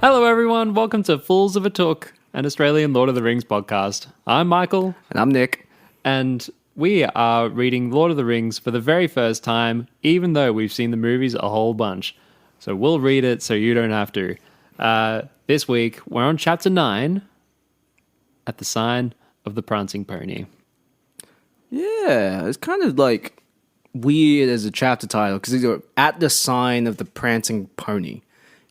Hello, everyone. Welcome to Fools of a Took, an Australian Lord of the Rings podcast. I'm Michael. And I'm Nick. And we are reading Lord of the Rings for the very first time, even though we've seen the movies a whole bunch. So we'll read it so you don't have to. This week, we're on Chapter 9, At the Sign of the Prancing Pony. Yeah, it's kind of like weird as a chapter title because you're at the sign of the Prancing Pony.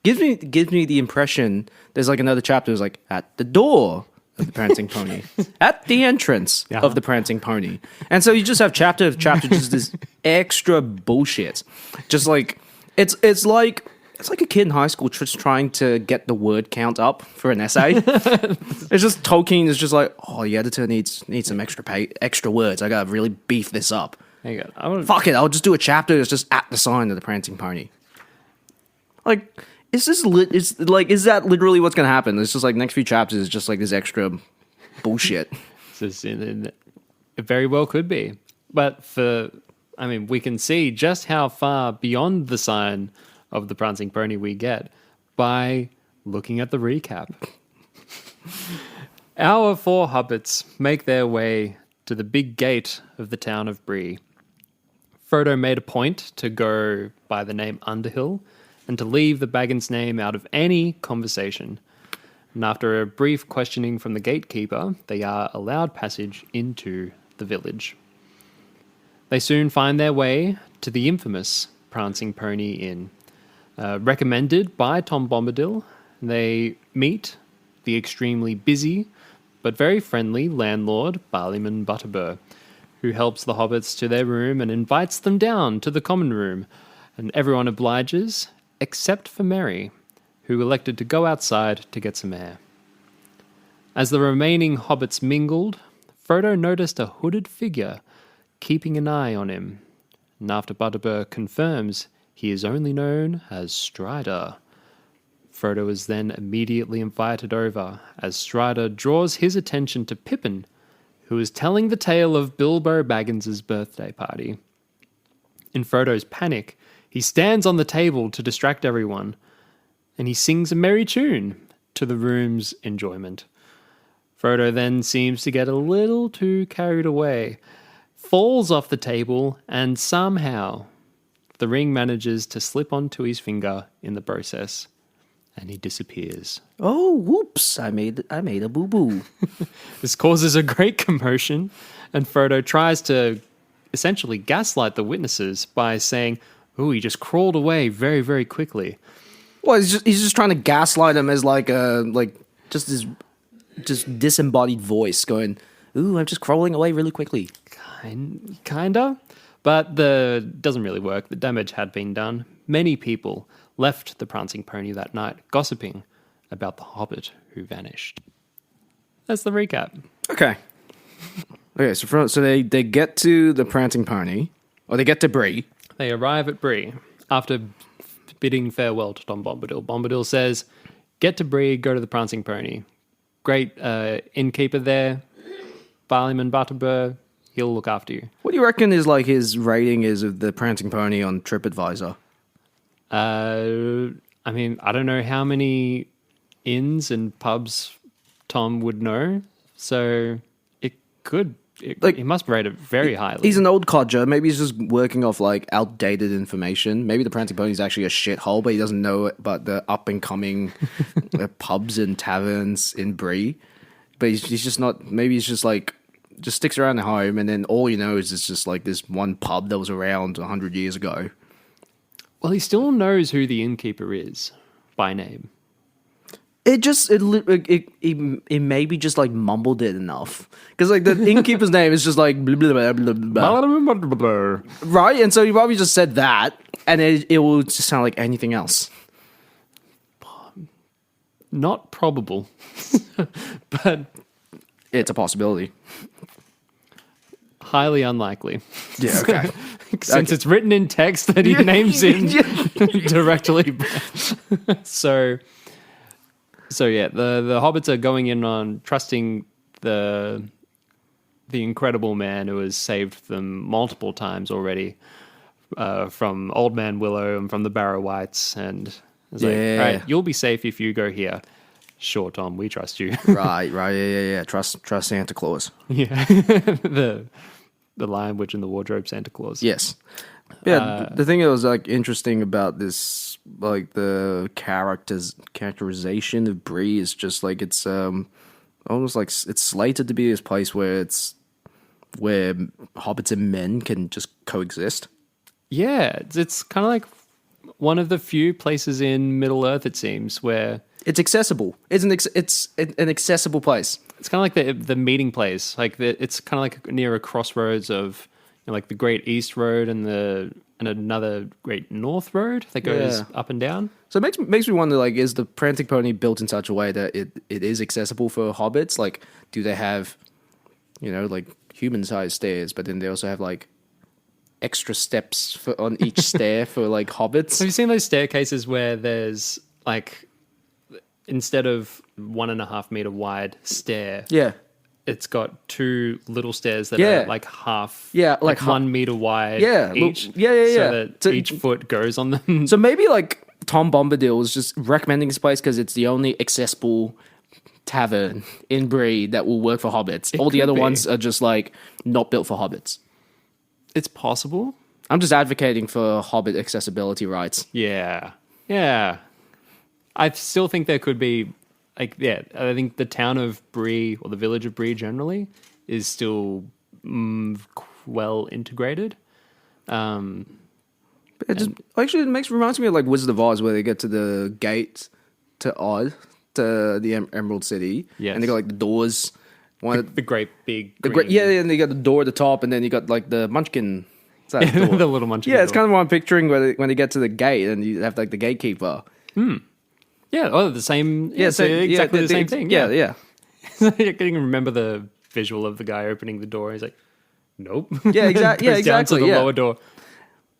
Gives me the impression there's like another chapter is like at the door of the Prancing Pony, at the entrance of the Prancing Pony, and so you just have chapter just this extra bullshit, just like it's like a kid in high school just trying to get the word count up for an essay. It's just Tolkien is just like, oh, the editor needs some extra words. I gotta really beef this up. There you go. Fuck it, I'll just do a chapter that's just at the sign of the Prancing Pony. Like, is that literally what's gonna happen? It's just like next few chapters is just like this extra bullshit. It very well could be. But we can see just how far beyond the sign of the Prancing Pony we get by looking at the recap. Our four hobbits make their way to the big gate of the town of Bree. Frodo made a point to go by the name Underhill and to leave the Baggins name out of any conversation. And after a brief questioning from the gatekeeper, they are allowed passage into the village. They soon find their way to the infamous Prancing Pony Inn. Recommended by Tom Bombadil, they meet the extremely busy but very friendly landlord Barleyman Butterbur, who helps the hobbits to their room and invites them down to the common room, and everyone obliges except for Merry, who elected to go outside to get some air. As the remaining hobbits mingled, Frodo noticed a hooded figure keeping an eye on him, and after Butterbur confirms he is only known as Strider, Frodo is then immediately invited over as Strider draws his attention to Pippin, who is telling the tale of Bilbo Baggins' birthday party. In Frodo's panic, he stands on the table to distract everyone, and he sings a merry tune to the room's enjoyment. Frodo then seems to get a little too carried away, falls off the table, and somehow the ring manages to slip onto his finger in the process, and he disappears. Oh, whoops! I made a boo boo. This causes a great commotion, and Frodo tries to essentially gaslight the witnesses by saying, "Oh, he just crawled away very, very quickly." Well, he's just trying to gaslight him as just this disembodied voice going, "Ooh, I'm just crawling away really quickly." Kinda, but doesn't really work. The damage had been done. Many people left the Prancing Pony that night, gossiping about the hobbit who vanished. That's the recap. Okay, so they get to the Prancing Pony, or they get to Bree. They arrive at Bree after bidding farewell to Tom Bombadil. Bombadil says, "Get to Bree, go to the Prancing Pony." Great innkeeper there, Barleyman Butterbur. He'll look after you. What do you reckon is like his rating is of the Prancing Pony on TripAdvisor? I don't know how many inns and pubs Tom would know, so he must rate it very highly. He's an old codger. Maybe he's just working off like outdated information. Maybe the Prancing Pony is actually a shithole, but he doesn't know about the up and coming pubs and taverns in Bree. But he's just not. Maybe he's just like just sticks around at home, and then all he knows is just like this one pub that was around 100 years ago. Well, he still knows who the innkeeper is by name. It maybe just like mumbled it enough because like the innkeeper's name is just like blah, blah, blah, blah, blah. Right, and so he probably just said that, and it will just sound like anything else. Not probable, but it's a possibility. Highly unlikely. Yeah, okay. Since it's written in text that he names him directly. So yeah, the hobbits are going in on trusting the incredible man who has saved them multiple times already from Old Man Willow and from the Barrow Wights, and It's like, Yeah. all right, you'll be safe if you go here. Sure, Tom, we trust you. Right. Yeah. Trust Santa Claus. Yeah. the Lion, Witch, and the Wardrobe Santa Claus. Yes. Yeah. The thing that was like interesting about this, like the characterization of Bree is just like it's almost like it's slated to be this place where hobbits and men can just coexist. Yeah, it's kind of like one of the few places in Middle Earth, it seems, where It's accessible. It's an accessible place. it's kind of like the meeting place. Like it's kind of like near a crossroads of like the Great East Road and another Great North Road that goes up and down. So it makes me wonder, like, is the Prancing Pony built in such a way that it is accessible for hobbits? Like, do they have, like human-sized stairs, but then they also have like extra steps on each stair for like hobbits? Have you seen those staircases where there's like instead of 1.5 meter wide stair, Yeah. it's got 2 little stairs that Yeah. are like half, Yeah, like 1 meter wide Yeah, each. yeah. So that So- each foot goes on them. So maybe like Tom Bombadil is just recommending this place because it's the only accessible tavern in Bree that will work for hobbits. All the could other be. ones are just like not built for hobbits. It's possible. I'm just advocating for hobbit accessibility rights. Yeah. Yeah. I still think there could be, like, yeah, I think the town of Bree, or the village of Bree generally, is still well integrated. It just actually reminds me of like Wizard of Oz, where they get to the gate to Oz, to the Emerald City, Yes. and they got like the doors. The great big And they got the door at the top, and then you got like the Munchkin. Door. the little munchkin. Yeah, it's door. kind of what I'm picturing when they get to the gate, and you have like the gatekeeper. Yeah, oh, the same. Yeah, so exactly the same thing. Yeah. I can remember the visual of the guy opening the door. He's like, "Nope." Yeah, exactly. Goes down to the yeah. lower door.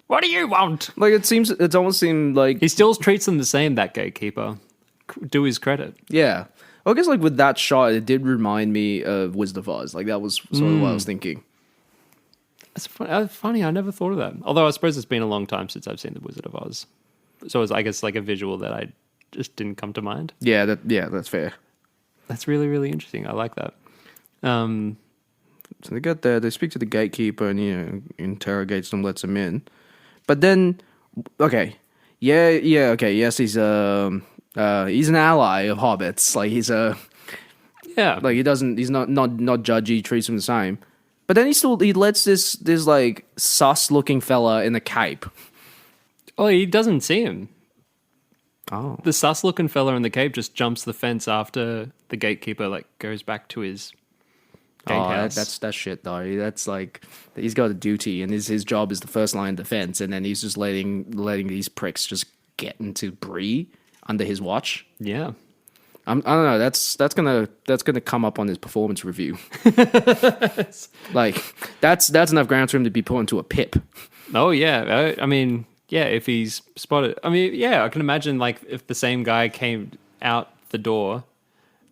What do you want? Like it almost seemed like He still treats them the same. That gatekeeper. Do his credit. yeah. Well, I guess like with that shot, it did remind me of Wizard of Oz. Like that was sort of what I was thinking. It's funny. I never thought of that. Although I suppose it's been a long time since I've seen the Wizard of Oz, so it's I guess like a visual that I just didn't come to mind. Yeah, that's fair. That's really really interesting. I like that. So they get there, they speak to the gatekeeper, and interrogates them, lets them in. But then, okay, yes, he's an ally of hobbits. Like he's he's not judgy, treats them the same. But then he lets this like sus looking fella in a cape. Oh, he doesn't see him. Oh, The sus looking fella in the cape just jumps the fence after the gatekeeper like goes back to his gatehouse. that's shit though. That's like he's got a duty, and his job is the first line of defense, and then he's just letting these pricks just get into Bree under his watch. Yeah. I don't know. That's gonna come up on his performance review. Like that's enough grounds for him to be put into a pip. Oh yeah. I mean, yeah. If he's spotted, I mean, yeah. I can imagine like if the same guy came out the door,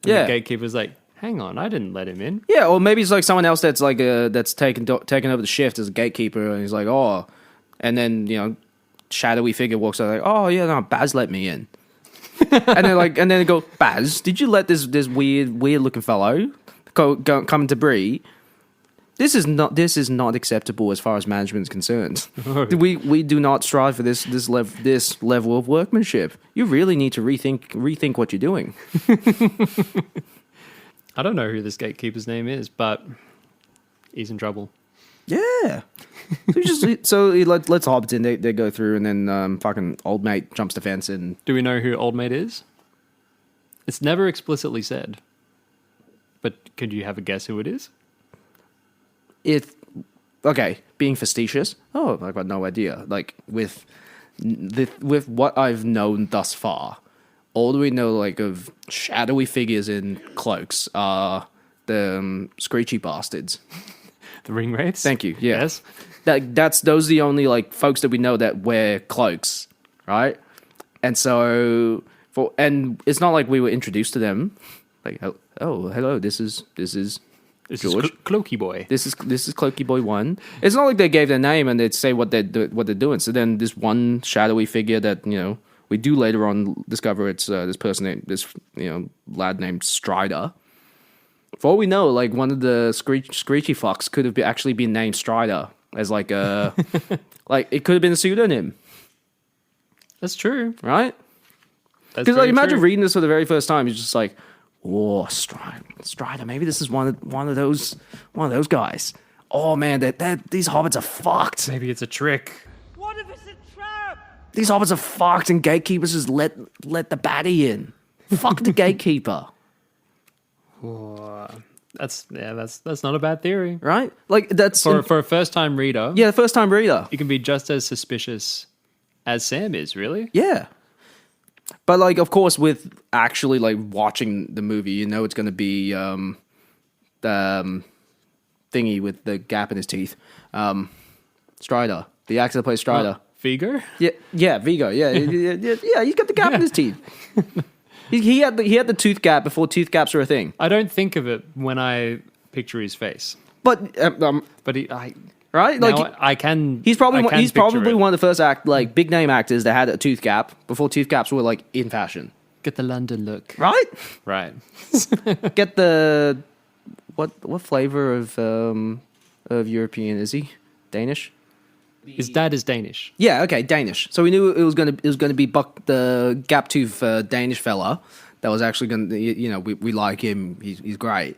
and the gatekeeper's like, "Hang on, I didn't let him in." Yeah, or maybe it's like someone else that's like that's taken over the shift as a gatekeeper, and he's like, oh, and then shadowy figure walks out like, oh yeah, no, Baz let me in. and then they go, Baz, did you let this weird looking fellow come into Bree? This is not acceptable as far as management is concerned. Oh. We do not strive for this level of workmanship. You really need to rethink what you're doing. I don't know who this gatekeeper's name is, but he's in trouble. Yeah. So he lets hobbits in. They go through, and then fucking old mate jumps the fence and. Do we know who Old Mate is? It's never explicitly said. But could you have a guess who it is? Being facetious. Oh, I've got no idea. Like with what I've known thus far, all we know like of shadowy figures in cloaks are the screechy bastards. The ring wraiths? Thank you. Yeah. Yes. Those are the only like folks that we know that wear cloaks, right? And so it's not like we were introduced to them. Like, oh, hello, this is George. Cloaky Boy. This is Cloaky Boy 1. It's not like they gave their name and they'd say what they're doing. So then this one shadowy figure that we We do later on discover it's this lad named Strider. For all we know, like one of the Screechy Fox could have actually been named Strider as like a like it could have been a pseudonym. That's true, right? Because like imagine reading this for the very first time, you're just like, "Oh, Strider, maybe this is one of those guys." Oh man, these hobbits are fucked. Maybe it's a trick. What if it's a trap? These hobbits are fucked, and gatekeepers just let the baddie in. Fuck the gatekeeper. Oh, that's not a bad theory, right? Like that's for a first time reader. Yeah, first time reader. You can be just as suspicious as Sam is, really. Yeah. But like, of course, with actually like watching the movie, you know it's going to be the thingy with the gap in his teeth, Strider, the actor that plays Strider, Vigo. Yeah, Vigo. Yeah. He's got the gap in his teeth. He had the tooth gap before tooth gaps were a thing. I don't think of it when I picture his face, but right? Like I can. He's probably one of the first big name actors that had a tooth gap before tooth gaps were like in fashion. Get the London look, right? Right. Get the what flavor of European is he? Danish. His dad is Danish. Yeah, okay, Danish. So we knew it was going to be Buck, the gap tooth Danish fella that was actually going to we like him. He's great,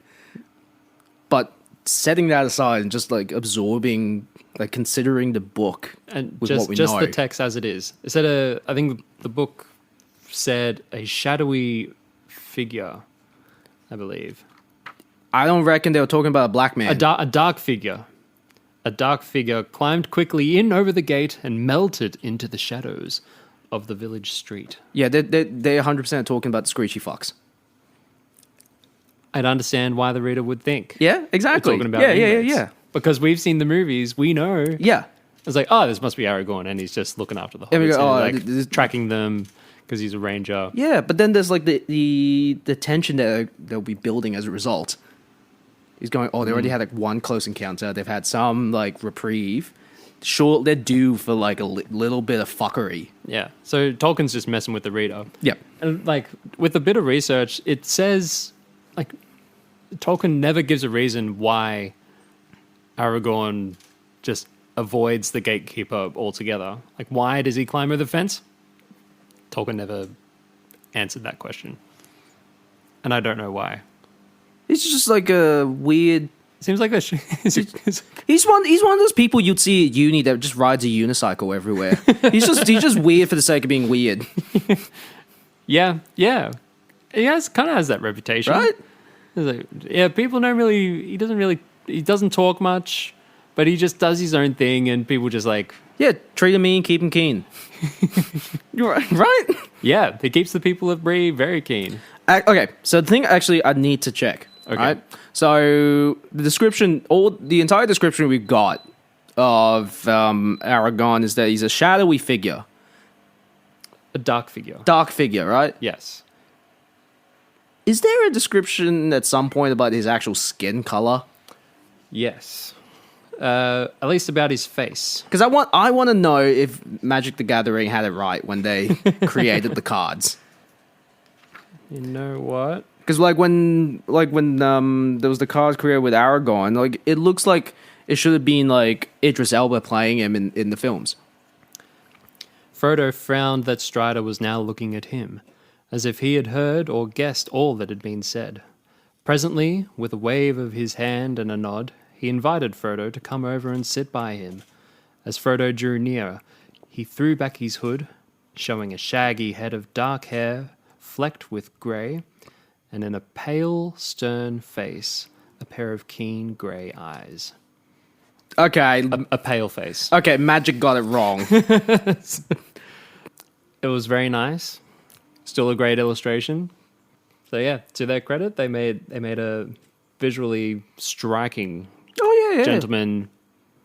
but setting that aside and just like absorbing, like considering the book and with just what we know. the text as it is. It said I think the book said a shadowy figure, I believe. I don't reckon they were talking about a black man. A dark figure. A dark figure climbed quickly in over the gate and melted into the shadows of the village street. Yeah, they're 100% talking about the Screechy Fox. I'd understand why the reader would think. Yeah, exactly. Talking about yeah. Because we've seen the movies, we know. Yeah. It's like, oh, this must be Aragorn, and he's just looking after the hobbits, tracking them because he's a ranger. Yeah, but then there's like the tension that they'll be building as a result. He's going, they already had like one close encounter. They've had some like reprieve. Sure, they're due for like a little bit of fuckery. Yeah. So Tolkien's just messing with the reader. Yeah. And like with a bit of research, it says like Tolkien never gives a reason why Aragorn just avoids the gatekeeper altogether. Like, why does he climb over the fence? Tolkien never answered that question. And I don't know why. He's just like a weird... Seems like that. He's one of those people you'd see at uni that just rides a unicycle everywhere. he's just weird for the sake of being weird. Yeah. He kind of has that reputation. Right? Like, yeah, people don't really... He doesn't talk much, but he just does his own thing, and people just like... Yeah, treat him mean, keep him keen. You're right? Yeah, he keeps the people of Bree very keen. Okay, so the thing actually I need to check. Okay. Right? So the entire description we got of Aragorn is that he's a shadowy figure. A dark figure. Dark figure, right? Yes. Is there a description at some point about his actual skin color? Yes. At least about his face. Because I want to know if Magic the Gathering had it right when they created the cards. You know what? Because when there was the cards created with Aragorn, like it looks like it should have been like Idris Elba playing him in the films. Frodo frowned that Strider was now looking at him, as if he had heard or guessed all that had been said. Presently, with a wave of his hand and a nod, he invited Frodo to come over and sit by him. As Frodo drew near, he threw back his hood, showing a shaggy head of dark hair, flecked with grey, and in a pale, stern face, a pair of keen grey eyes. Okay. A pale face. Okay, Magic got it wrong. It was very nice. Still a great illustration. So yeah, to their credit, they made a visually striking gentleman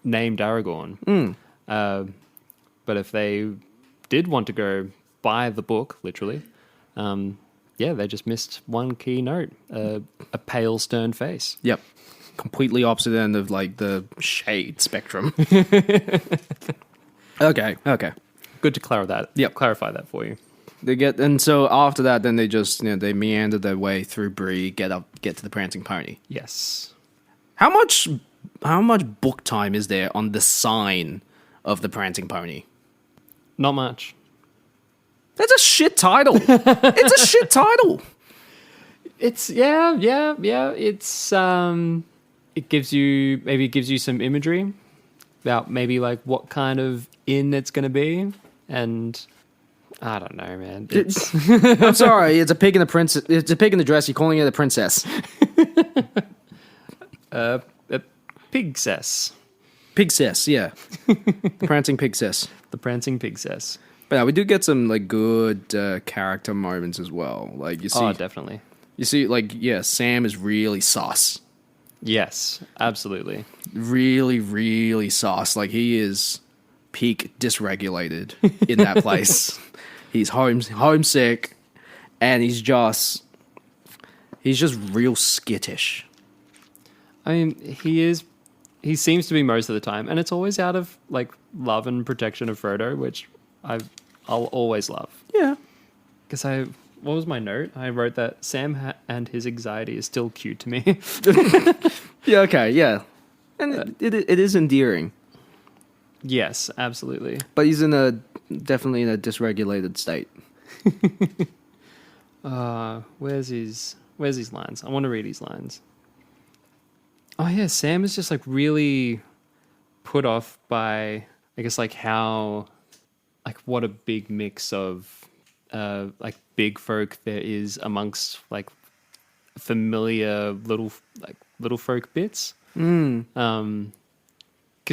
named Aragorn. But if they did want to go by the book, literally, they just missed one key note: a pale, stern face. Yep, completely opposite end of like the shade spectrum. Okay. Good to clarify that. Clarify that for you. And so after that, then they just they meander their way through Bree, get to the Prancing Pony. Yes. How much book time is there on the sign of the Prancing Pony? Not much. That's a shit title. It's a shit title. It's yeah. It's it gives you some imagery about maybe like what kind of inn it's going to be, and I don't know, man. It's I'm sorry, it's a pig in the princess. It's a pig in the dress. You're calling it a princess. a pigcess. Pigcess, yeah. The Prancing Pigcess. The Prancing Pigcess. But yeah, we do get some like good character moments as well. Like you see, Oh, definitely. You see, like Sam is really sauce. Yes, absolutely. Really, really sauce. Like he is peak dysregulated in that place. He's homesick, and he's just real skittish. I mean, he seems to be most of the time, and it's always out of like love and protection of Frodo, which I'll always love. Yeah. Because what was my note? I wrote that Sam and his anxiety is still cute to me. Yeah, okay, yeah. And it is endearing. Yes, absolutely. But he's definitely in a dysregulated state. Where's his lines? I want to read his lines. Oh yeah, Sam is just like really put off by, I guess, like how, like what a big mix of like big folk there is amongst like familiar little folk bits. Because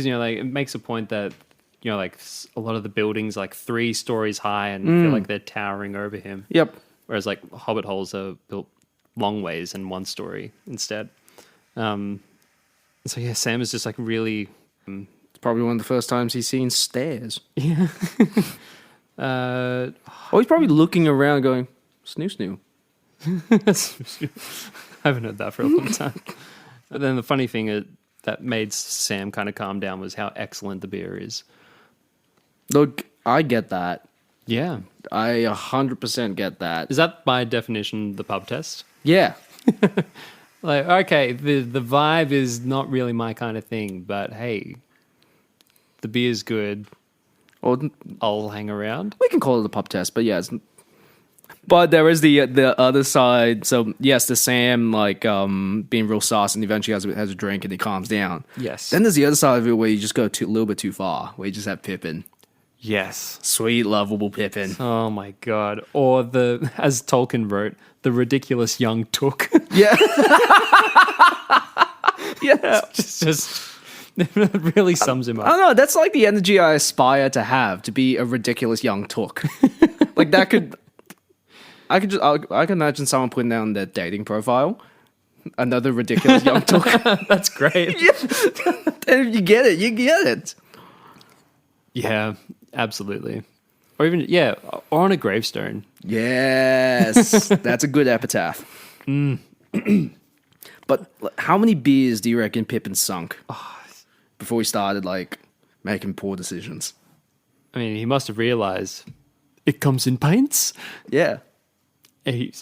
like it makes a point that like a lot of the buildings like 3 stories high and feel like they're towering over him. Yep. Whereas like hobbit holes are built long ways and 1 story instead. So yeah, Sam is just like really. It's probably one of the first times he's seen stairs. Yeah. Oh, he's probably looking around going, snoo. I haven't heard that for a long time. But then the funny thing that made Sam kind of calm down was how excellent the beer is. Look, I get that. Yeah. I 100% get that. Is that by definition the pub test? Yeah. Like, okay, the vibe is not really my kind of thing, but hey, the beer's good. Or I'll hang around. we can call it a pub test, but yeah. But there is the other side. So yes, the Sam like being real sauce and eventually has a drink and he calms down. Yes. Then there's the other side of it where you just go a little bit too far, where you just have Pippin. Yes. Sweet, lovable Pippin. Oh my god. Or as Tolkien wrote, the ridiculous young Took. Yeah. Yeah. just it really sums him I up. don't know. That's like the energy I aspire to have, to be a ridiculous young Took. Like that could. I can imagine someone putting down their dating profile. Another ridiculous young Took. That's great. Yeah. And if you get it, you get it. Yeah, absolutely. Or even, or on a gravestone. Yes. That's a good epitaph. But how many beers do you reckon Pippin sunk before he started like making poor decisions? I mean, he must have realized it comes in pints. Yeah. He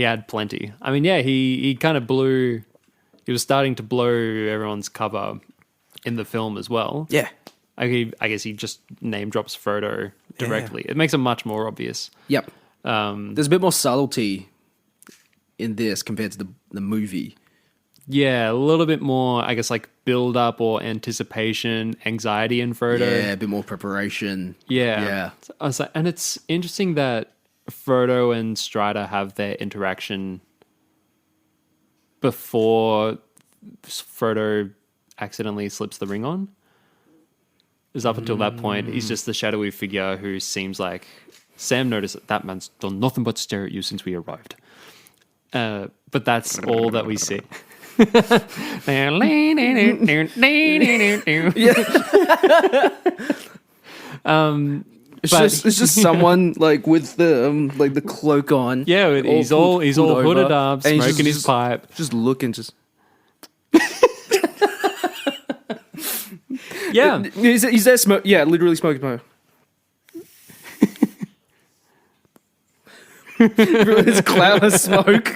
had plenty. I mean, yeah, he kind of blew. He was starting to blow everyone's cover in the film as well. Yeah. I guess he just name drops Frodo directly. Yeah. It makes it much more obvious. Yep. There's a bit more subtlety in this compared to the movie. Yeah, a little bit more, I guess, like build up or anticipation, anxiety in Frodo. Yeah, a bit more preparation. Yeah. And it's interesting that Frodo and Strider have their interaction before Frodo accidentally slips the ring on. Because up until that point, he's just the shadowy figure who seems like Sam noticed that man's done nothing but stare at you since we arrived. But that's all that we see. It's just someone like with the cloak on. Yeah, he's all hooded up, and smoking his pipe, just looking, just. Yeah, he's there, literally smoking pipe. This cloud of smoke.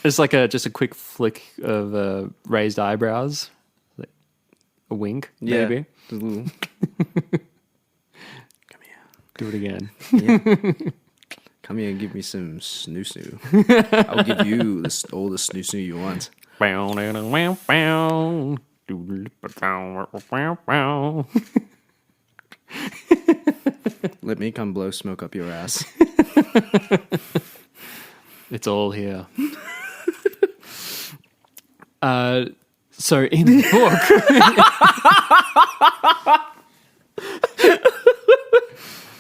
It's like just a quick flick of raised eyebrows, like a wink, maybe. Just a little. Come here. Do it again. Yeah. Come here and give me some snoo. I'll give you all the snoo you want. Let me come blow smoke up your ass. It's all here. So in the book,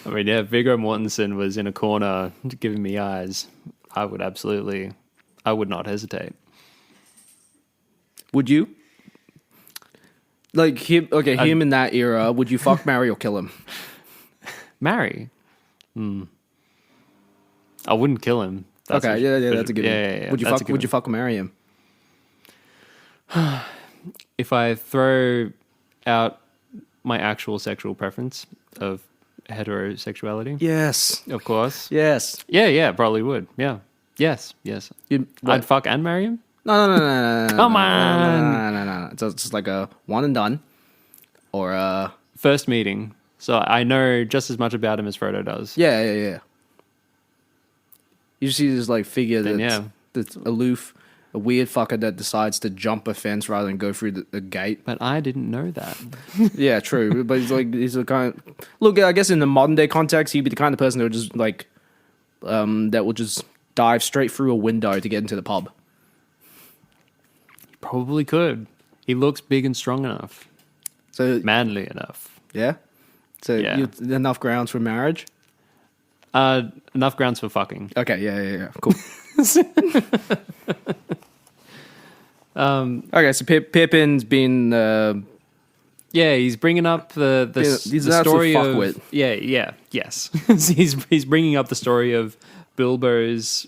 I mean, yeah, Viggo Mortensen was in a corner giving me eyes. I would not hesitate. Would you? Like him? Okay, him in that era. Would you fuck, marry, or kill him? Marry? I wouldn't kill him. That's a good one. Yeah, Would you fuck? Would you fuck or marry him? If I throw out my actual sexual preference of heterosexuality, Yes. of course. Yes. Yeah, probably would. Yeah. Yes. I'd fuck and marry him? No. Come on. No. It's just like a one and done, or a First meeting. So I know just as much about him as Frodo does. yeah. You see this like figure Then, that's aloof, a weird fucker that decides to jump a fence rather than go through the gate. But I didn't know that. Yeah, true. But he's a kind of, look, I guess in the modern day context, he'd be the kind of person that would just like that would just dive straight through a window to get into the pub. Probably could. He looks big and strong enough. So Manly enough. yeah. So Yeah. enough grounds for marriage. Enough grounds for fucking. Okay, yeah. Cool. Okay, so Pippin's been Yeah, he's bringing up the he's an story absolute of fuckwit. yes. he's bringing up the story of Bilbo's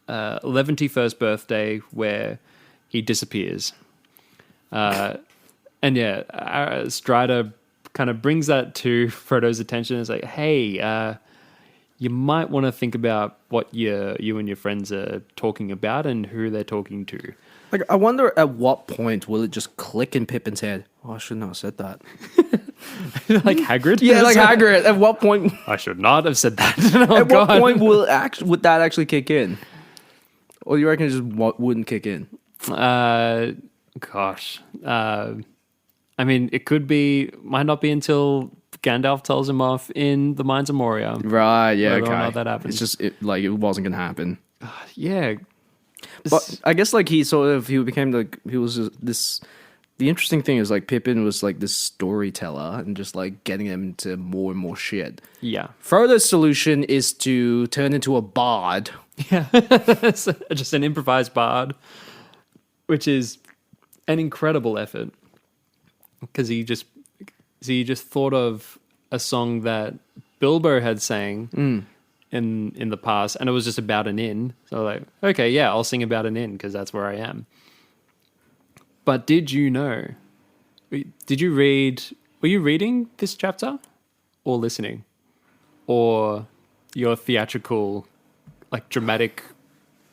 111st birthday where he disappears, and Strider kind of brings that to Frodo's attention. It's like, hey, you might want to think about what you and your friends are talking about and who they're talking to. Like, I wonder at what point will it just click in Pippin's head? Oh, I shouldn't have said that. Like Hagrid? Yeah, like Hagrid. At what point? I should not have said that. At what point would that actually kick in? Or you reckon it just wouldn't kick in? Gosh. I mean, might not be until Gandalf tells him off in the Mines of Moria. Right, yeah, Whether okay. or not that happens. It's just, it wasn't going to happen. Yeah. But I guess, like, he became, like, he was this... The interesting thing is, like, Pippin was, like, this storyteller and just, like, getting him into more and more shit. Yeah. Frodo's solution is to turn into a bard. Yeah. Just an improvised bard, which is an incredible effort. Because he just thought of a song that Bilbo had sang in the past, and it was just about an inn. So like, okay, yeah, I'll sing about an inn because that's where I am. But did you know? Did you read? Were you reading this chapter, or listening, or your theatrical, like dramatic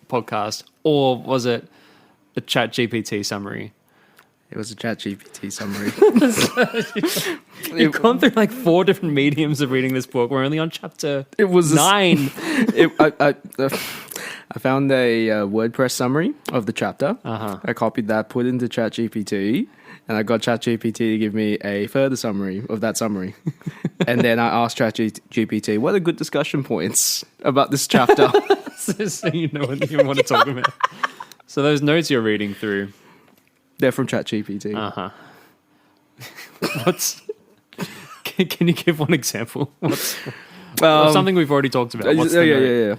podcast, or was it a ChatGPT summary? It was a ChatGPT summary. You've gone through like 4 different mediums of reading this book. We're only on chapter 9. I found a WordPress summary of the chapter. Uh-huh. I copied that, put it into ChatGPT, and I got ChatGPT to give me a further summary of that summary. And then I asked ChatGPT, what are good discussion points about this chapter? So you know what you want to talk about. So those notes you're reading through. They're from ChatGPT. Uh-huh. Can you give one example? Of something we've already talked about. What's the note? Yeah.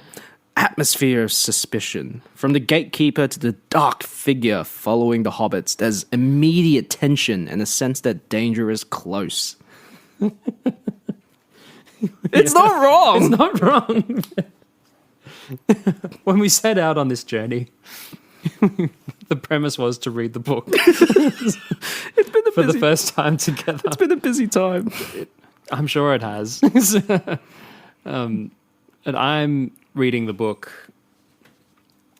Atmosphere of suspicion. From the gatekeeper to the dark figure following the hobbits, there's immediate tension and a sense that danger is close. It's not wrong. It's not wrong. When we set out on this journey, the premise was to read the book. It's been for the first time together. It's been a busy time. I'm sure it has. And I'm reading the book,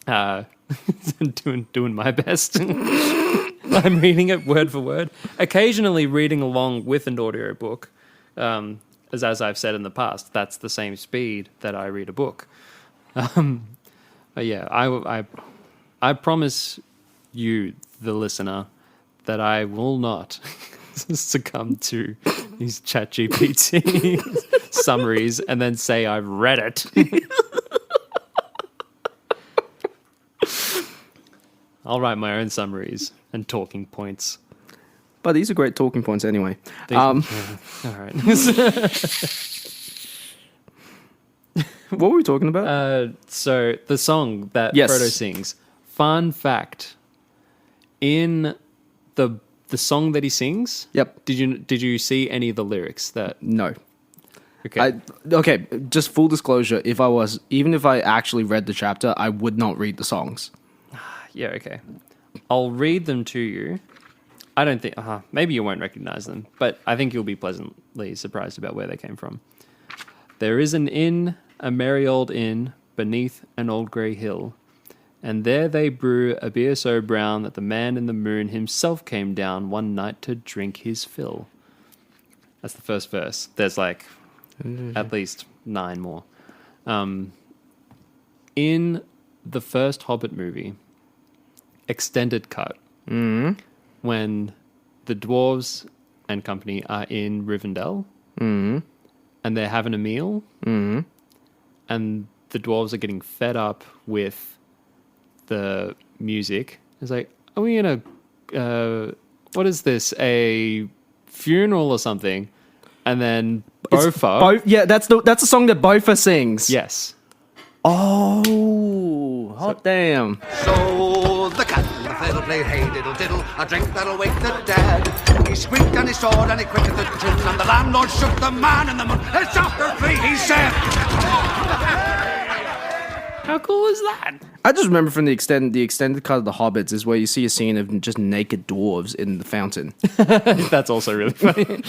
doing my best. I'm reading it word for word, occasionally reading along with an audiobook. As I've said in the past, that's the same speed that I read a book. But yeah, I promise you, the listener, that I will not succumb to these ChatGPT summaries and then say I've read it. I'll write my own summaries and talking points. But these are great talking points anyway. All right. What were we talking about? So the song that Yes. Frodo sings. Fun fact: in the song that he sings, Yep. Did you see any of the lyrics? That No. okay. Okay, just full disclosure, even if I actually read the chapter, I would not read the songs. Yeah, okay. I'll read them to you. I don't think... maybe you won't recognize them, but I think you'll be pleasantly surprised about where they came from. There is an inn, a merry old inn, beneath an old grey hill, and there they brew a beer so brown that the man in the moon himself came down one night to drink his fill. That's the first verse. There's like at least 9 more. In the first Hobbit movie... extended cut, when the dwarves and company are in Rivendell, and they're having a meal, and the dwarves are getting fed up with the music. It's like, are we in a what is this, a funeral or something? And then Bofa, that's the song that Bofa sings. yes, Oh, hot damn. So the cat and the fiddle played hey diddle diddle, a drink that'll wake the dead. He squeaked and he sawed and he quickened the tune, and the landlord shook the man in the moon. It's after 3, he said. how cool is that? I just remember from the extended cut of the Hobbits is where you see a scene of just naked dwarves in the fountain. That's also really funny.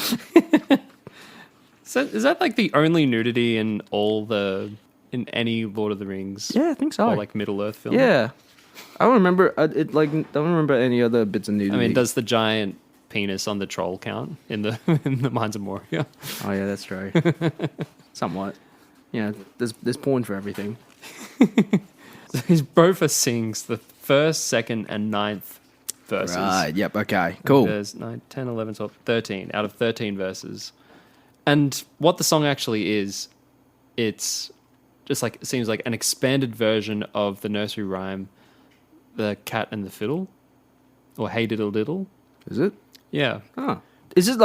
Is that like the only nudity in any Lord of the Rings? Yeah, I think so. Or like Middle Earth film? Yeah, I don't remember don't remember any other bits of nudity. I mean, does the giant penis on the troll count in the in the Mines of Moria? Oh yeah, that's true. Somewhat. Yeah, there's porn for everything. So his Bofa sings the 1st, 2nd, and 9th verses. Right. Yep. Okay. Cool. There's 9, 10, 11, 12, 13 out of 13 verses. And what the song actually is, it's just like, it seems like an expanded version of the nursery rhyme, The Cat and the Fiddle, or Hey Diddle Diddle. Is it? Yeah. Oh. Is it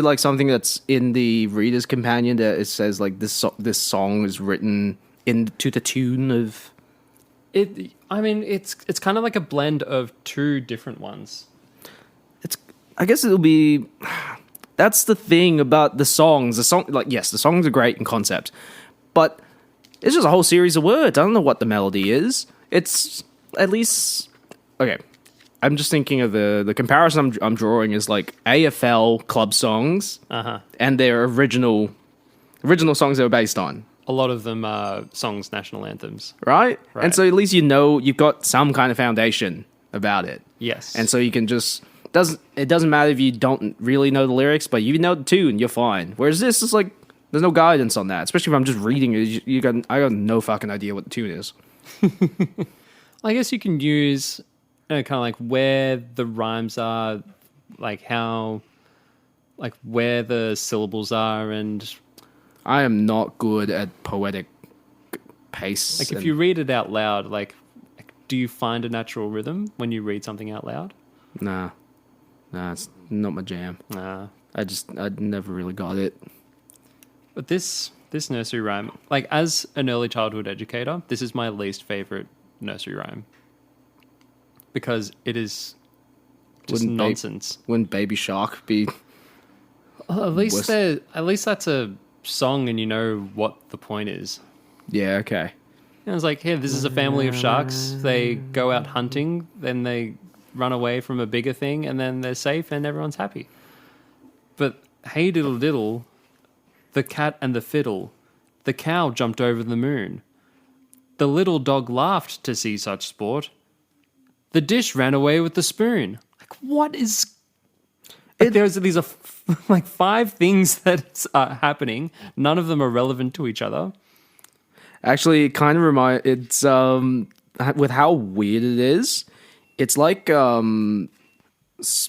like something that's in the Reader's Companion that it says like this song is written into the tune of? I mean, it's kind of like a blend of 2 different ones. I guess it'll be. That's the thing about the songs. The songs are great in concept, but it's just a whole series of words. I don't know what the melody is. It's at least okay. I'm just thinking of the comparison I'm drawing is like AFL club songs and their original songs they were based on. A lot of them are songs, national anthems. Right? Right. And so at least you've got some kind of foundation about it. Yes. And so you can just it doesn't matter if you don't really know the lyrics, but you know the tune, you're fine. Whereas this is like there's no guidance on that, especially if I'm just reading it. I got no fucking idea what the tune is. I guess you can use kind of like where the rhymes are, like how, like where the syllables are, and I am not good at poetic pace. like if you read it out loud, like do you find a natural rhythm when you read something out loud? Nah, it's not my jam. Nah. I never really got it. But this nursery rhyme, like as an early childhood educator, this is my least favorite nursery rhyme because it is just nonsense. Wouldn't Baby Shark be? At least that's a song, and you know what the point is. Yeah. Okay. And it's like, hey, this is a family of sharks. They go out hunting, then they run away from a bigger thing, and then they're safe, and everyone's happy. But hey diddle diddle, the cat and the fiddle, The cow jumped over the moon. The little dog laughed to see such sport. The dish ran away with the spoon. Like, what is... these are like 5 things that are happening. None of them are relevant to each other. Actually, it kind of it's with how weird it is. It's like what's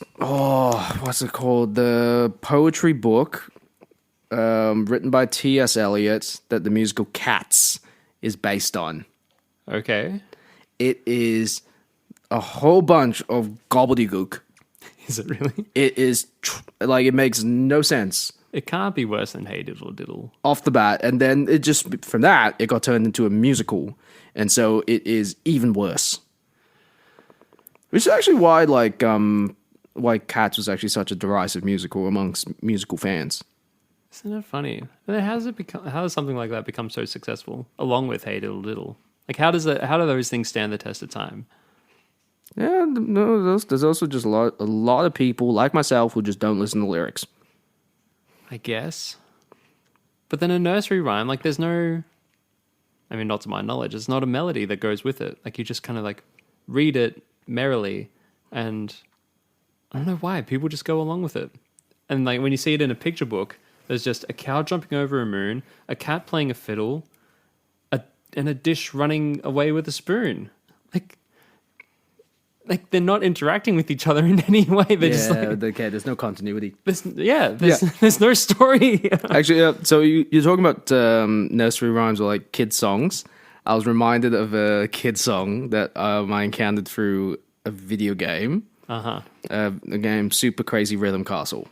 it called? The poetry book written by T.S. Eliot that the musical Cats is based on. Okay. It is a whole bunch of gobbledygook. Is it really? It is it makes no sense. It can't be worse than Hey Diddle Diddle. Off the bat, and then it just from that it got turned into a musical, and so it is even worse. Which is actually why Cats was actually such a derisive musical amongst musical fans. Isn't it funny? How does something like that become so successful along with Hey Diddle Diddle? Like how do those things stand the test of time? Yeah, no, there's also just a lot of people like myself who just don't listen to lyrics. I guess. But then a nursery rhyme, like there's no... I mean, not to my knowledge, there's not a melody that goes with it. Like you just kind of like read it merrily, and I don't know why, people just go along with it. And like when you see it in a picture book, there's just a cow jumping over a moon, a cat playing a fiddle, and a dish running away with a spoon. Like they're not interacting with each other in any way. They're just like... there's no continuity. There's no story. Actually, so you're talking about nursery rhymes or like kid songs. I was reminded of a kid song that I encountered through a video game. The game Super Crazy Rhythm Castle.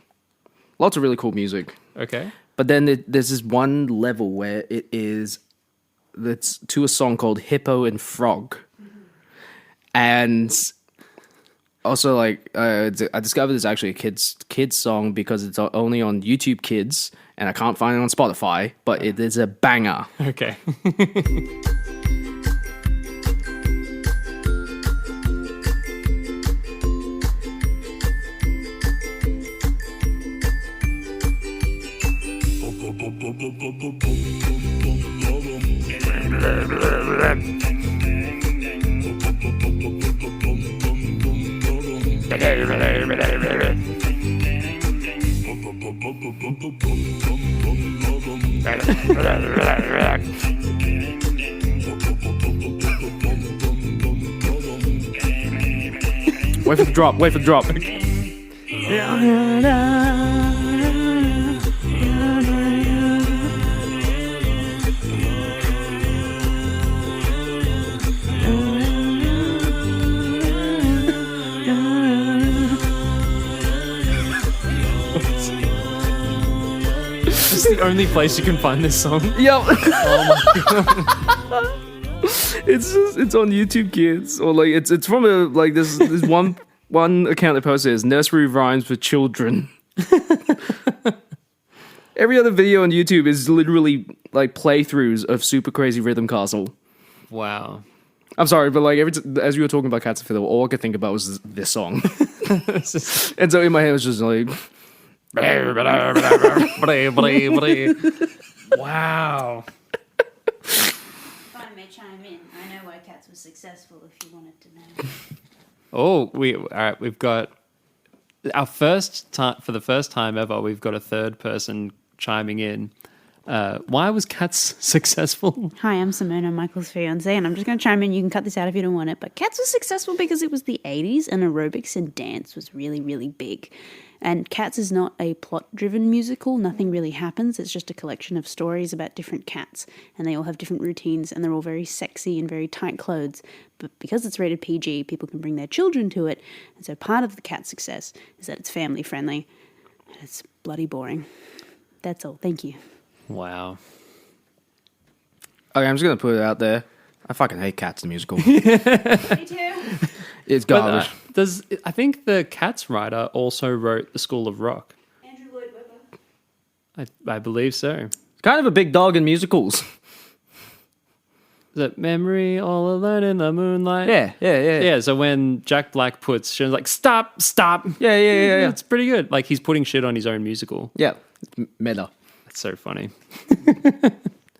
Lots of really cool music. Okay. But then there's this one level where it's to a song called Hippo and Frog. And also, I discovered it's actually a kids song because it's only on YouTube Kids, and I can't find it on Spotify, but it is a banger. Okay. Wait for the drop. It's the only place you can find this song. Yep. It's on YouTube Kids, or like it's from this one account that posted is nursery rhymes for children. Every other video on YouTube is literally like playthroughs of Super Crazy Rhythm Castle. Wow. I'm sorry, but like as you were talking about Cats and Fiddle, all I could think about was this song. And so in my head it was just like wow. If I may chime in, I know why Cats was successful if you wanted to know. Oh, all right, we've got our first time, for the first time ever, we've got a third person chiming in. Why was Cats successful? Hi, I'm Simona, Michael's fiance, and I'm just going to chime in. You can cut this out if you don't want it. But Cats was successful because it was the 80s and aerobics and dance was really, really big. And Cats is not a plot-driven musical. Nothing really happens. It's just a collection of stories about different cats. And they all have different routines, and they're all very sexy and very tight clothes. But because it's rated PG, people can bring their children to it. And so part of the Cat success is that it's family-friendly. And it's bloody boring. That's all. Thank you. Wow. Okay, I'm just gonna put it out there. I fucking hate Cats the musical. Me too. It's garbage. I think the Cats writer also wrote The School of Rock. Andrew Lloyd Webber. I believe so. It's kind of a big dog in musicals. Is it Memory All Alone in the Moonlight? Yeah. Yeah, so when Jack Black puts shit, like, stop. Yeah. It's pretty good. Like, he's putting shit on his own musical. Yeah, it's meta. That's so funny.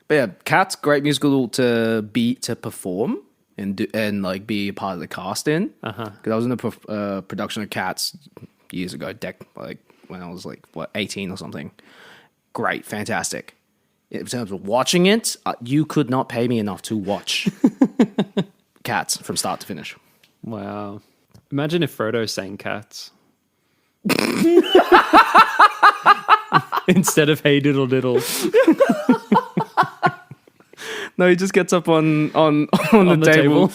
But yeah, Cats, great musical to perform and like be a part of the cast in. Because I was in the production of Cats years ago, like when I was like 18 or something. Great, fantastic. In terms of watching it, you could not pay me enough to watch Cats from start to finish. Wow. Imagine if Frodo sang Cats. Instead of Hey Diddle Diddle. No, he just gets up on the table.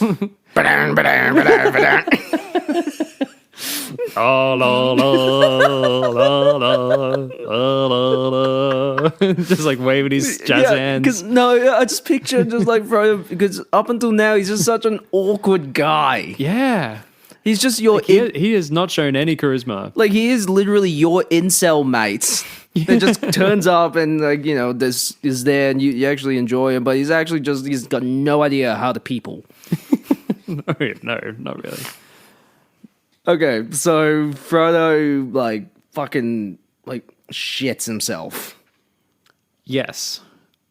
Oh, la, la, la, la, la, la, la. Just like waving his jazz hands. Because no, I just picture just like Frodo. Because up until now, he's just such an awkward guy. Yeah. He's just your He has not shown any charisma. like he is literally your incel mate that just turns up and like this is there and you actually enjoy him, but he's got no idea how to people. No, not really. Okay, so Frodo like fucking like shits himself. Yes.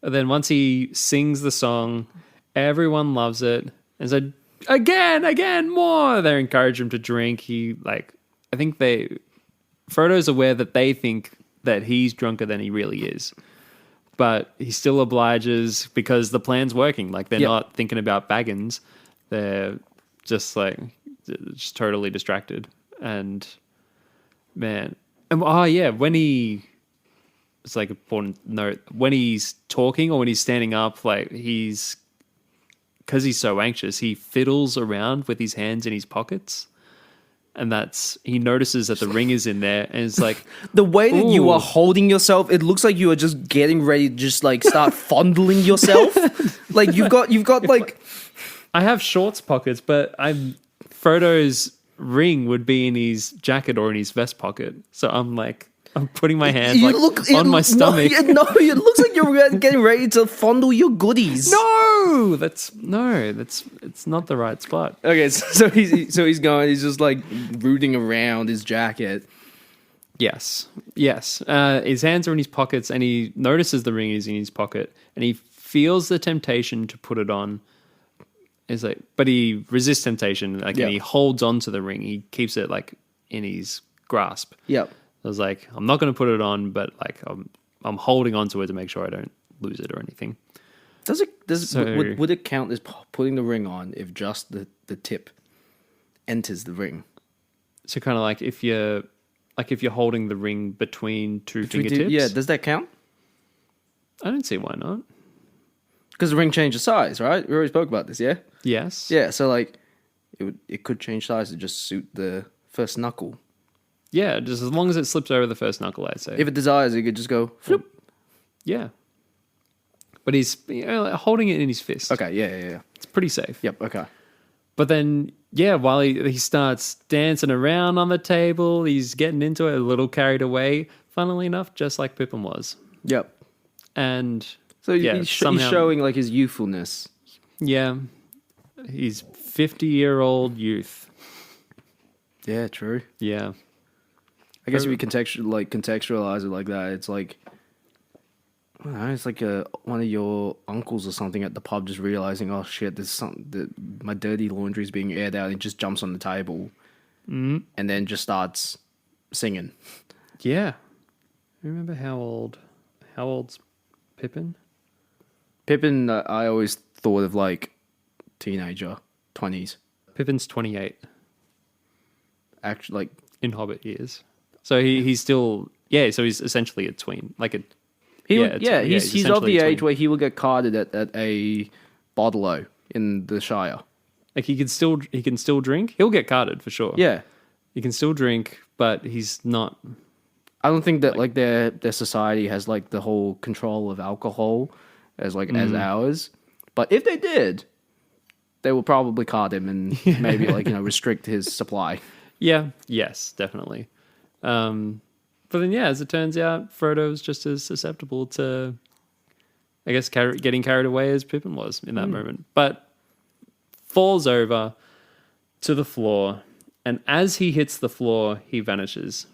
And then once he sings the song, everyone loves it. And so again, more. They encourage him to drink. Frodo's aware that they think that he's drunker than he really is. But he still obliges because the plan's working. Like they're not thinking about Baggins. They're just totally distracted. And man, when he, it's like important note, when he's talking or when he's standing up, like because he's so anxious, he fiddles around with his hands in his pockets. And he notices that the ring is in there and it's like... The way that you Ooh. are holding yourself, it looks like you are just getting ready to just like start fondling yourself. Like you've got like... I have shorts pockets, but Frodo's ring would be in his jacket or in his vest pocket. So I'm putting my hands on my stomach. No, it looks like you're getting ready to fondle your goodies. No, it's not the right spot. Okay, so he's going. He's just like rooting around his jacket. Yes. His hands are in his pockets, and he notices the ring is in his pocket, and he feels the temptation to put it on. But he resists temptation, and he holds on to the ring. He keeps it like in his grasp. Yep. I was like, I'm not going to put it on, but like I'm holding on to it to make sure I don't lose it or anything. Would it count as putting the ring on if just the tip enters the ring? So kind of like if you're holding the ring between two fingertips. Yeah, does that count? I don't see why not. Because the ring changes size, right? We already spoke about this, yeah? Yes. Yeah, so like it could change size to just suit the first knuckle. Yeah, just as long as it slips over the first knuckle, I'd say. If it desires, it could just go flip. Yeah. But he's holding it in his fist. Okay, yeah. It's pretty safe. Yep, okay. But then, while he starts dancing around on the table, he's getting into it, a little carried away, funnily enough, just like Pippin was. Yep. And so he's showing like his youthfulness. Yeah. He's 50-year-old youth. Yeah, true. Yeah. I guess if we contextualize it like that, it's like, I don't know, it's like one of your uncles or something at the pub just realizing, oh shit, there's something my dirty laundry is being aired out, and just jumps on the table, and then just starts singing. Yeah. Remember how old's Pippin? Pippin, I always thought of like teenager, 20s. Pippin's 28. Actually, like in Hobbit years. So he's still so he's essentially a tween, like a he's of the age where he will get carded at a bottle-o in the Shire. Like he can still drink. He'll get carded for sure. Yeah, he can still drink, but he's not. I don't think that like their society has like the whole control of alcohol as as ours. But if they did, they will probably card him and maybe restrict his supply. Yeah. Yes, definitely. But then, as it turns out, Frodo's just as susceptible to, I guess, getting carried away as Pippin was in that moment. But falls over to the floor, and as he hits the floor, he vanishes.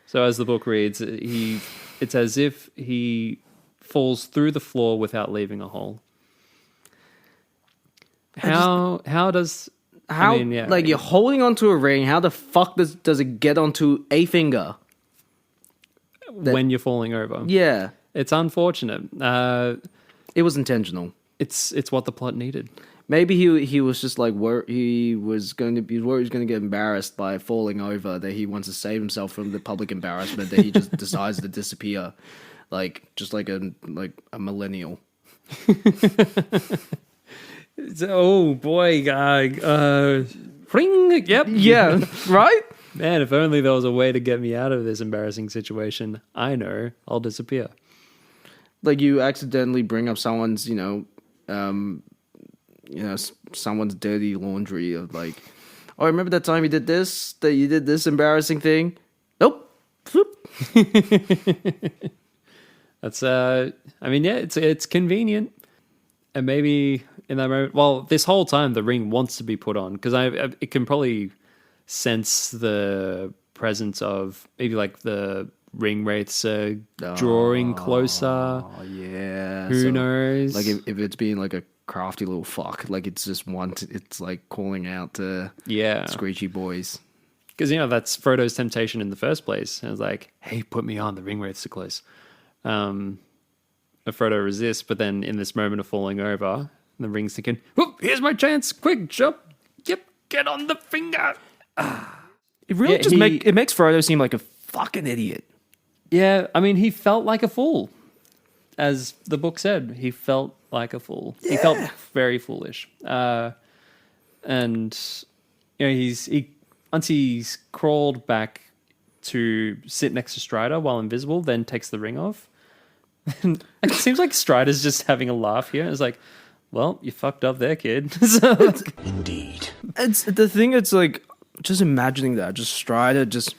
So as the book reads, it's as if he falls through the floor without leaving a hole. How does... How, I mean, yeah, like, you're holding onto a ring. How the fuck does it get onto a finger? when you're falling over. Yeah. It's unfortunate. It was intentional. It's what the plot needed. Maybe he was just like he was going to get embarrassed by falling over, that he wants to save himself from the public embarrassment, that he just decides to disappear, like a millennial. Oh boy, ring. Yep. Yeah, right. Man, if only there was a way to get me out of this embarrassing situation. I know, I'll disappear. Like, you accidentally bring up someone's, someone's dirty laundry of like, oh, remember that time you did this? That you did this embarrassing thing? Nope. Floop. That's I mean, yeah, it's convenient, and maybe in that moment, well, this whole time the ring wants to be put on because it can probably sense the presence of maybe like the ring wraiths drawing closer. Oh yeah. Who knows? Like if it's being like a crafty little fuck, like it's just it's like calling out to Screechy boys. Because that's Frodo's temptation in the first place. It was like, hey, put me on, the ring wraiths are close. Frodo resists, but then in this moment of falling over, the ring's thinking, oh, here's my chance, quick jump, yep, get on the finger. It really it makes Frodo seem like a fucking idiot. Yeah, I mean, he felt like a fool. As the book said, he felt like a fool. Yeah. He felt very foolish. And once he's crawled back to sit next to Strider while invisible, then takes the ring off. It seems like Strider's just having a laugh here. It's like, well, you fucked up there, kid. Indeed. It's the thing. It's like, just imagining that, just Strider, just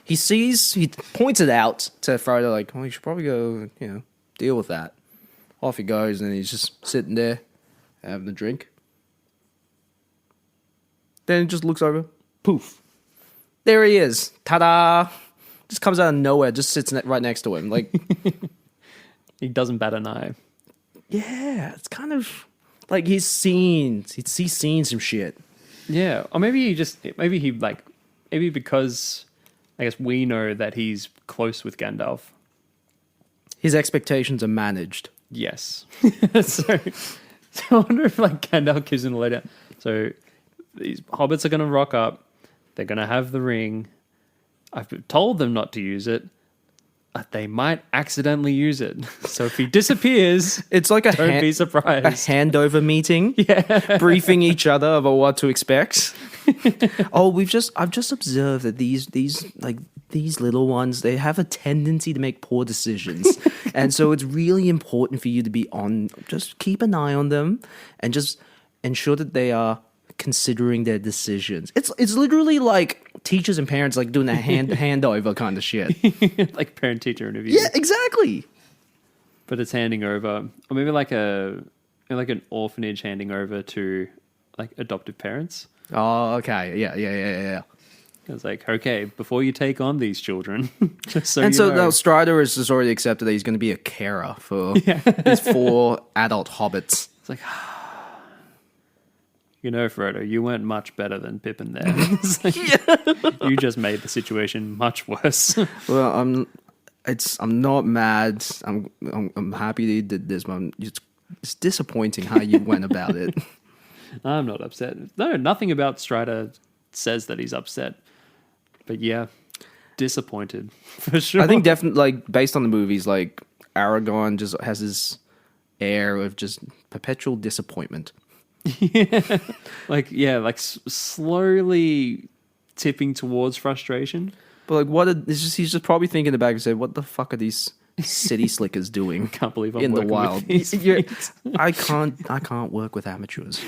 he points it out to Frodo, like, well, you should probably go, deal with that. Off he goes, and he's just sitting there having a drink. Then he just looks over, poof, there he is, ta-da! Just comes out of nowhere, just sits right next to him, like. He doesn't bat an eye. Yeah, it's kind of like he's seen some shit. Yeah, or maybe because I guess we know that he's close with Gandalf. His expectations are managed. Yes. so I wonder if Gandalf gives him the laydown. So these hobbits are going to rock up. They're going to have the ring. I've told them not to use it. But they might accidentally use it. So if he disappears, it's like don't be surprised. A handover meeting, briefing each other about what to expect. I've just observed that these little ones, they have a tendency to make poor decisions, and so it's really important for you to be on. Just keep an eye on them, and just ensure that they are considering their decisions. It's literally like teachers and parents doing a handover kind of shit. Like parent-teacher interview. Yeah, exactly. But it's handing over, or maybe like an orphanage handing over to adoptive parents. Oh, okay. Yeah. It's like, okay, before you take on these children, just now Strider has just already accepted that he's going to be a carer for his 4 adult hobbits. It's like, Frodo, you weren't much better than Pippin there. You just made the situation much worse. Well, I'm not mad. I'm happy that you did this, but it's disappointing how you went about it. I'm not upset. No, nothing about Strider says that he's upset. But yeah, disappointed for sure. I think definitely, based on the movies, Aragorn just has this air of just perpetual disappointment. Slowly tipping towards frustration. But he's just probably thinking in the back and said, "What the fuck are these city slickers doing? Can't believe I'm in the working wild. With these I can't work with amateurs."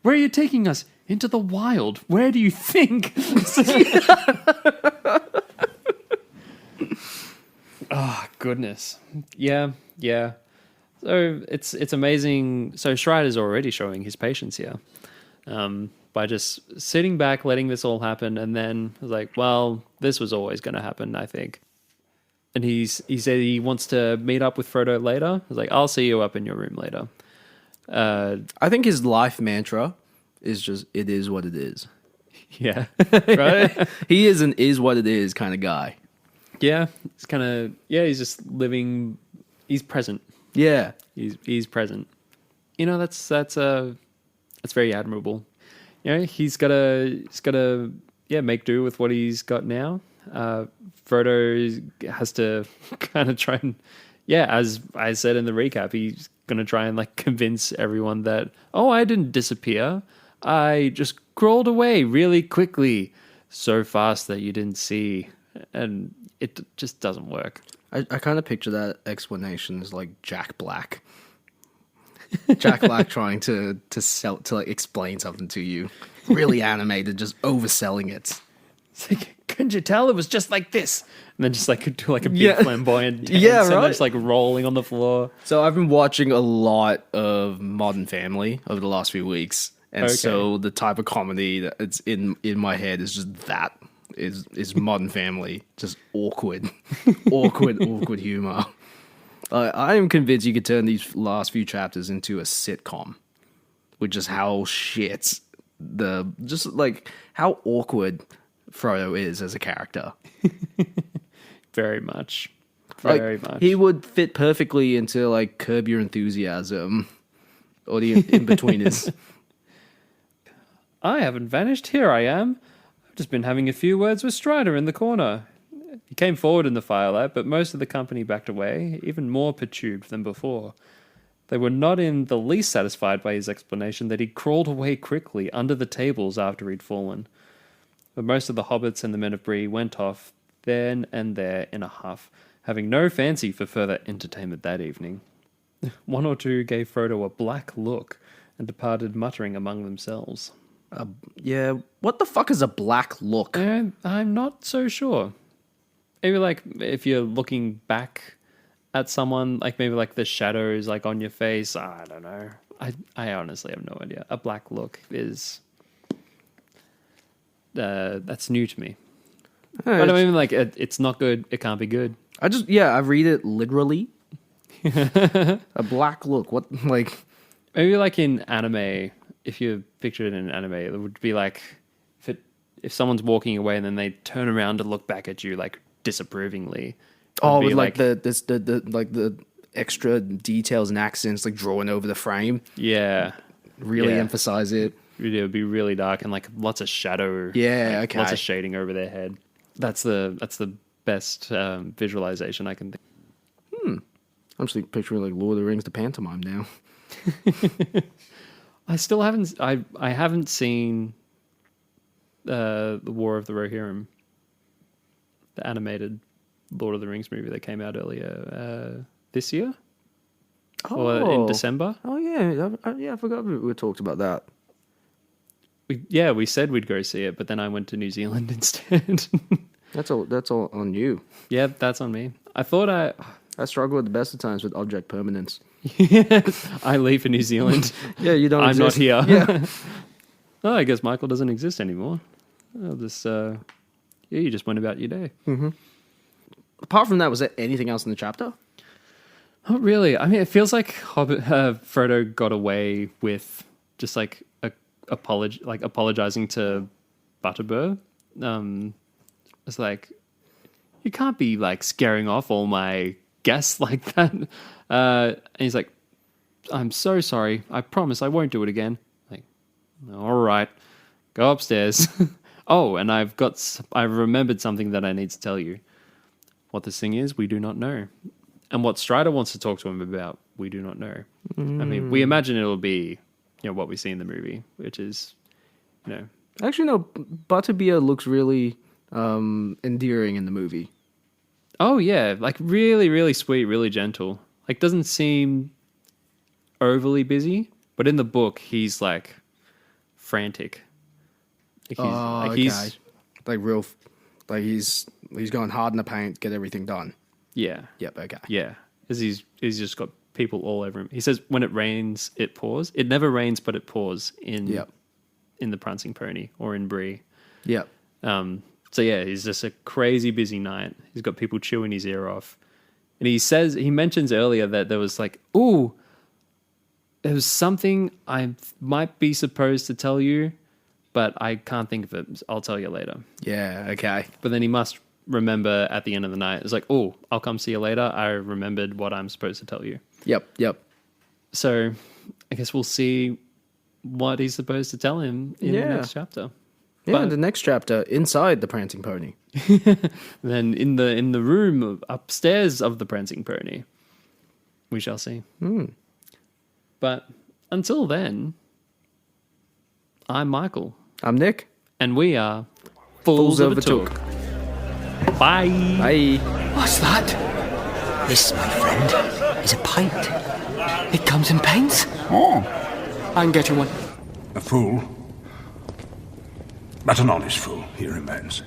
Where are you taking us? Into the wild. Where do you think? Oh, goodness. Yeah. So it's amazing. So Strider's already showing his patience here. By just sitting back, letting this all happen, and then was like, well, this was always going to happen, I think. and he said he wants to meet up with Frodo later. He's like, I'll see you up in your room later. I think his life mantra is just, it is what it is. Yeah. Right? He is an is what it is kind of guy. Yeah. It's kind of, he's just living, he's present. Yeah. He's present. You know, that's very admirable. You know, he's gotta make do with what he's got now. Frodo has to kind of try and, as I said in the recap, he's gonna try and like convince everyone that, oh, I didn't disappear. I just crawled away really quickly, so fast that you didn't see, and it just doesn't work. I kind of picture that explanation as like Jack Black. Jack Black trying to like explain something to you, really animated, just overselling it. It's like, couldn't you tell it was just like this? And then just like do like a big flamboyant dance, Yeah, and right. they're just like rolling on the floor. So I've been watching a lot of Modern Family over the last few weeks, and so the type of comedy that it's in my head is just that is Modern Family, just awkward humor. I am convinced you could turn these last few chapters into a sitcom, with just how shit just like how awkward Frodo is as a character. Very much. Very much. He would fit perfectly into like Curb Your Enthusiasm or the in-betweeners. I haven't vanished. Here I am. I've just been having a few words with Strider in the corner. He came forward in the firelight, but most of the company backed away, even more perturbed than before. They were not in the least satisfied by his explanation that he'd crawled away quickly under the tables after he'd fallen. But most of the hobbits and the men of Bree went off then and there in a huff, having no fancy for further entertainment that evening. One or two gave Frodo a black look and departed muttering among themselves. Yeah, what the fuck is a black look? I'm not so sure. Maybe like if you're looking back at someone, like maybe like the shadows like on your face. I don't know. I honestly have no idea. A black look is that's new to me. But I mean, like it's not good. It can't be good. I read it literally. A black look. What like? Maybe like in anime, if you picture it in anime, it would be like if someone's walking away and then they turn around to look back at you like disapprovingly. Oh, with like the extra details and accents like drawn over the frame. Yeah. Really emphasize it. It would be really dark and like lots of shadow. Yeah, like, okay. Lots of shading over their head. That's the best visualization I can think. I'm just picturing like Lord of the Rings, the pantomime now. I still haven't. I haven't seen the War of the Rohirrim, the animated Lord of the Rings movie that came out earlier this year, or in December. Oh yeah, I forgot we talked about that. We said we'd go see it, but then I went to New Zealand instead. That's all on you. Yeah, that's on me. I thought I struggle at the best of times with object permanence. I leave for New Zealand. Yeah, you don't. I'm exist. not here. Yeah. Oh, I guess Michael doesn't exist anymore. I'll just you just went about your day. Mm-hmm. Apart from that, was there anything else in the chapter? Not really. I mean, it feels like Frodo got away with just like apologizing to Butterbur. It's like, you can't be like scaring off all my guests like that. And he's like, I'm so sorry. I promise I won't do it again. Like, all right, go upstairs. Oh, and I've remembered something that I need to tell you. What this thing is, we do not know. And what Strider wants to talk to him about, we do not know. I mean, we imagine it'll be, what we see in the movie, which is, Actually, no. Butterbeer looks really endearing in the movie. Oh, yeah. Like, really, really sweet, really gentle. Like, doesn't seem overly busy, but in the book, he's, like, frantic. Like, he's like real... Like, he's going hard in the paint, get everything done. Yeah. Yep, okay. Yeah. Because he's just got people all over him. He says, when it rains, it pours. It never rains, but it pours in the Prancing Pony or in Bree. Yep. So yeah, he's just a crazy busy knight. He's got people chewing his ear off. And he mentions earlier that there was like, ooh, there was something I might be supposed to tell you, but I can't think of it. I'll tell you later. Yeah, okay. But then he must remember at the end of the night. It's like, oh, I'll come see you later. I remembered what I'm supposed to tell you. Yep. So I guess we'll see what he's supposed to tell him in the next chapter. Yeah, the next chapter, inside the Prancing Pony. Then in the room upstairs of the Prancing Pony, we shall see. But until then, I'm Michael. I'm Nick. And we are Fools of a Took. Bye. Bye. What's that? This, my friend, is a pint. It comes in pints. Oh, I can get you one. a fool. But an honest fool he remains.